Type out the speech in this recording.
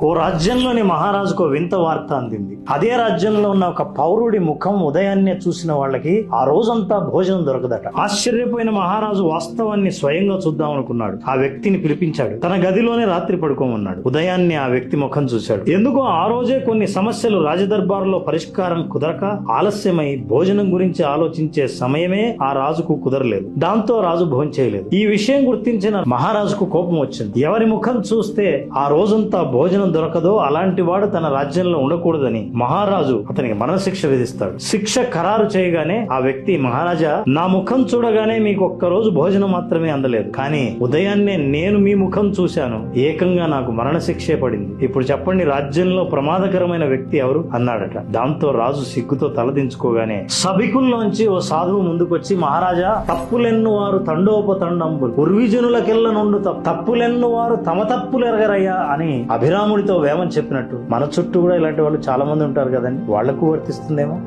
ఓ రాజ్యంలోని మహారాజుకు వింత వార్త అందింది. అదే రాజ్యంలో ఉన్న ఒక పౌరుడి ముఖం ఉదయాన్నే చూసిన వాళ్ళకి ఆ రోజంతా భోజనం దొరకదట. ఆశ్చర్యపోయిన మహారాజు వాస్తవాన్ని స్వయంగా చూద్దాం అనుకున్నాడు. ఆ వ్యక్తిని పిలిపించాడు. తన గదిలోనే రాత్రి పడుకోమన్నాడు. ఉదయాన్నే ఆ వ్యక్తి ముఖం చూశాడు. ఎందుకో ఆ రోజే కొన్ని సమస్యలు రాజదర్బారులో పరిష్కారం కుదరక ఆలస్యమై భోజనం గురించి ఆలోచించే సమయమే ఆ రాజుకు కుదరలేదు. దాంతో రాజు భోజనం చేయలేదు. ఈ విషయం గుర్తించిన మహారాజుకు కోపం వచ్చింది. ఎవరి ముఖం చూస్తే ఆ రోజంతా భోజనం దొరకదో అలాంటి వాడు తన రాజ్యంలో ఉండకూడదని మహారాజు అతనికి మరణశిక్ష విధిస్తాడు. శిక్ష ఖరారు చేయగానే ఆ వ్యక్తి, మహారాజా, నా ముఖం చూడగానే మీకు ఒక్క రోజు భోజనం మాత్రమే అందలేదు, కానీ ఉదయాన్నే నేను మీ ముఖం చూశాను, ఏకంగా నాకు మరణశిక్షే పడింది. ఇప్పుడు చెప్పండి, రాజ్యంలో ప్రమాదకరమైన వ్యక్తి ఎవరు అన్నాడట. దాంతో రాజు సిగ్గుతో తలదించుకోగానే సభికుల్లోంచి ఓ సాధువు ముందుకొచ్చి, మహారాజా, తప్పులెన్ను వారు తండోపతండంబులు పూర్వీజనులకెల్ల నుండు తప్పులెన్ను వారు తమ తప్పులు ఎరగరయ్యా అని అభిరాముడితో వేమని చెప్పినట్టు మన చుట్టూ కూడా ఇలాంటి వాళ్ళు చాలా మంది ఉంటారు కదండి, వాళ్లకు వర్తిస్తుందేమో.